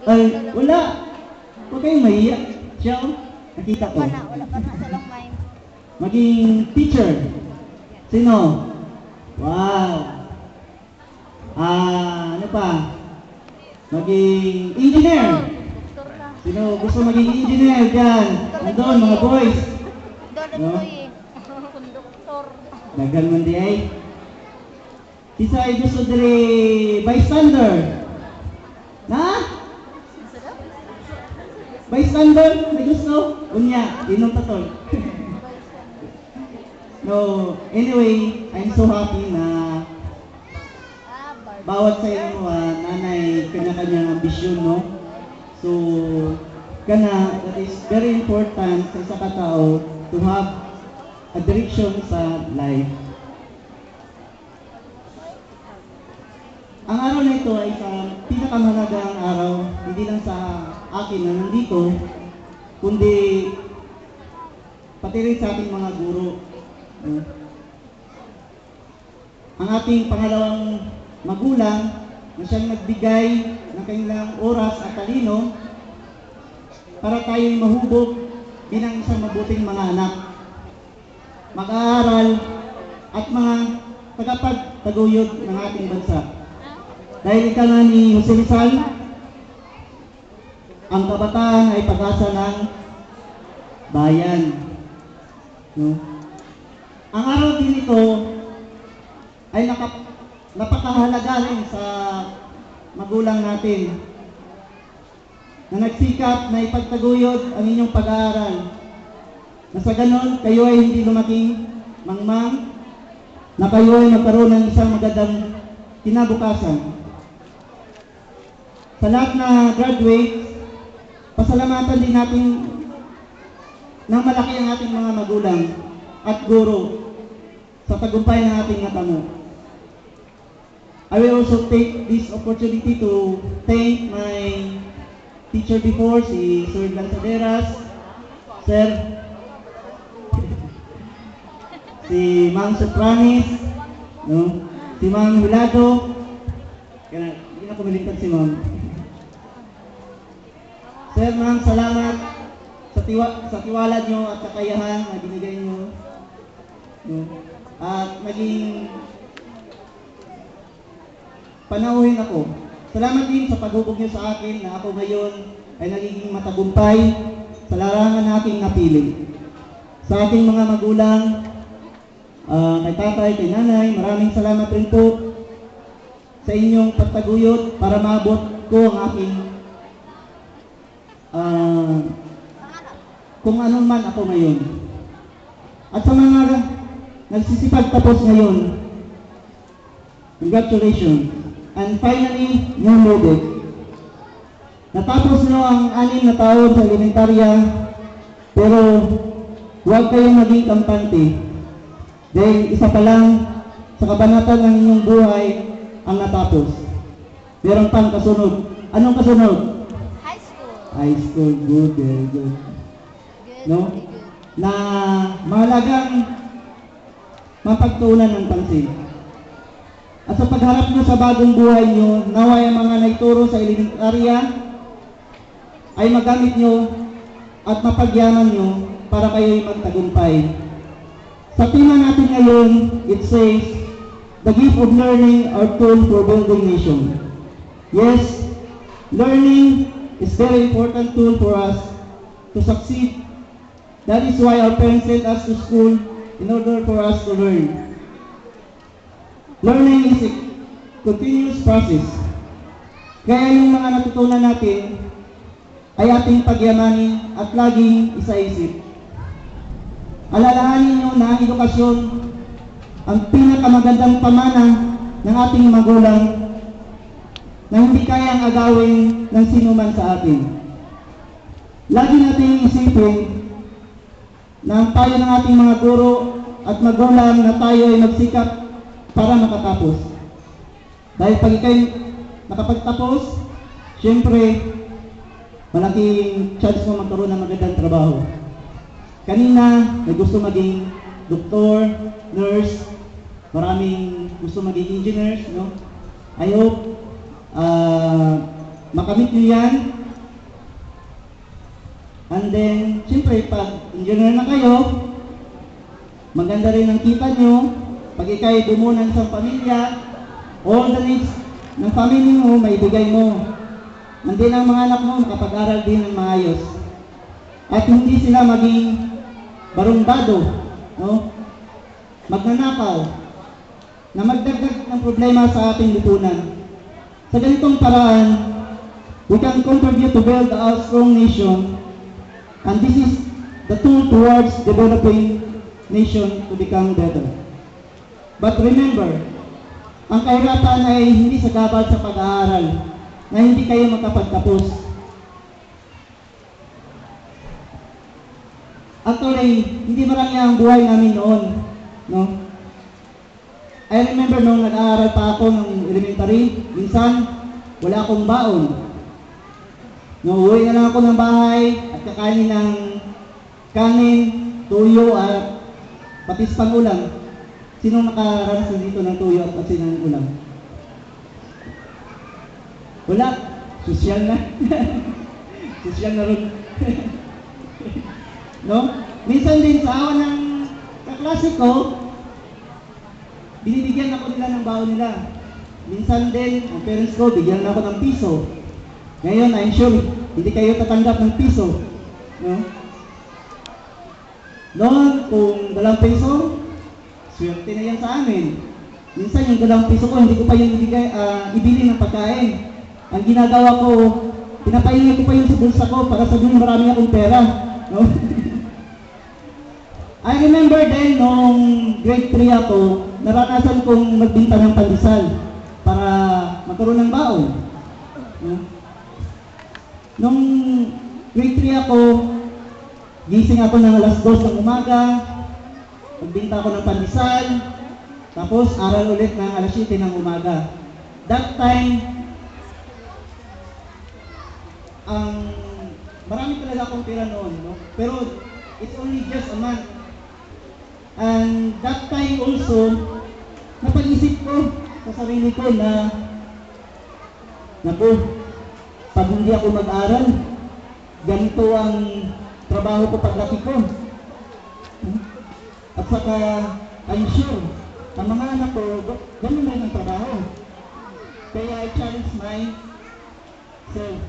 Ay, wala. Huwag kayong mahiya. Siya, oh. Nakita ko. Wala pa na sa long mind. Maging teacher. Sino? Wow. Ano pa? Maging engineer. Doktor ka. Sino gusto maging engineer dyan? Nandun, mga boys. Doon No? mo eh. Konduktor. Dagan man di ay. Isa ay gusto diri bystander. Na? Bystander? May gusto? Unya, inom tatol. No, anyway, I'm so happy na bawat sa inyo, nanay, kanya-kanyang ambisyon, no? So, that is very important sa isa katao to have a direction sa life. Ang araw na ito ay sa pinakamahalagang araw, hindi lang sa akin na nandito, kundi pati rin sa ating mga guro. Ang ating pangalawang magulang na siyang nagbigay ng kanilang oras at talino para tayo'y mahubog bilang isang mabuting mga anak, mag-aaral at mga tagapagtaguyod ng ating bansa. Dahil ika nga ni Jose Rizal, ang kabataan ay pag-asa ng bayan. No? Ang araw din ito ay napakahalaga rin sa magulang natin na nagsikap na ipagtaguyod ang inyong pag-aaral. Na sa ganon, kayo ay hindi lumaking mangmang, na kayo ay magkaroon ng isang magandang kinabukasan. Sa lahat na graduates, pasalamatan din natin ng malaki ang ating mga magulang at guro sa tagumpay ng ating natamo. I will also take this opportunity to thank my teacher before, si Sir Lanzaderas, Sir, si Ma'am Sopranis, no? Si Ma'am Hulado, hindi na ko malingkod si Ma'am. Sir, Ma'am, salamat sa tiwala nyo at kakayahan na binigay nyo. No? At naging panauhin ako. Salamat din sa paghubog nyo sa akin na ako ngayon ay nagiging matagumpay sa larangan na aking napili. Sa aking mga magulang, kay tatay, kay nanay, maraming salamat rin po sa inyong pagtaguyod para maabot ko ang aking kung anong man ako ngayon. At sa mga nagsisipag tapos ngayon, congratulations. And finally, yung loaded. Natapos nyo ang 6 na taon sa elementarya, pero huwag kayong maging kampante. Dahil isa pa lang sa kabanatan ng inyong buhay ang natapos. Meron pang kasunod. Anong kasunod? High school. High school, good, very good. Good, No? very good. Na mahalagang mapagtuunan ng pansin. At sa pagharap nyo sa bagong buhay nyo, naway ang mga naituro sa elementarya ay magamit nyo at mapagyaman nyo para kayo'y magtagumpay. Sa tema natin ngayon, it says, the gift of learning are tool for building nation. Yes, learning is very important tool for us to succeed. That is why our parents sent us to school in order for us to learn. Learning is a continuous process. Kaya yung mga natutunan natin ay ating pagyamanin at laging isaisip. Alalahanin nyo na ang edukasyon ang pinakamagandang pamana ng ating magulang na hindi kayang agawin ng sinuman sa atin. Lagi nating isipin na ang payo ng ating mga guro at magulang na tayo ay magsikap para makatapos. Dahil pag ikaw'y nakapagtapos, syempre, malaking chance mo magkaroon ng magandang trabaho. Kanina, may gusto maging doktor, nurse, maraming gusto maging engineers, no? I hope makamit nyo yan. And then, siyempre, pag engineer na kayo, maganda rin ang kita nyo. Pag ikaw'y dumunan sa pamilya, all the needs ng family mo, maibigay mo. And then, ang mga anak mo, makapag-aral din ng maayos. At hindi sila maging barumbado, no? Magnanakaw, na magdagdag ng problema sa ating lipunan. Sa ganitong paraan, we can contribute to build a strong nation, and this is the tool towards developing nation to become better. But remember, ang kahirapan ay hindi sagabal sa pag-aaral, na hindi kayo makapagtapos. Actually, hindi marami ang buhay namin noon, no? I remember nung nag-aaral pa ako ng elementary, minsan wala akong baon. No, uwi na lang ako ng bahay at kakainin ng kanin, tuyo at patis pang ulam. Sino nakaranas dito ng tuyo at patis ng ulam? Wala. Sosyal na. Sosyal na rin. No? Minsan din sa awa ng kaklase ko, binibigyan ako nila ng baon nila. Minsan din, ang parents ko, bigyan ako ng piso. Ngayon, I'm sure, hindi kayo tatanggap ng piso. No? Noon, kung 2 piso, swerte na yan sa amin. Minsan, yung 2 piso ko, hindi ko pa yung ibili ng pagkain. Ang ginagawa ko, pinapahingi ko pa yung sa bulsa ko para sabihin marami akong pera. No? I remember then, nung grade 3 ako, naranasan kong magbinta ng pandesal para magkaroon ng baon. No? Nung grade 3 ako, gising ako ng alas 2 ng umaga, magbinta ako ng pandesal, tapos aral ulit ng alas 7 ng umaga. That time, marami talaga akong pera noon, no? Pero it's only just a month. And that time also, napag-isip ko sa sarili ko na, naku, pag hindi ako mag-aral, ganito ang trabaho ko paglaki ko. At saka, I'm sure, ang mga anak ko, ganun rin ang trabaho. Kaya I challenge myself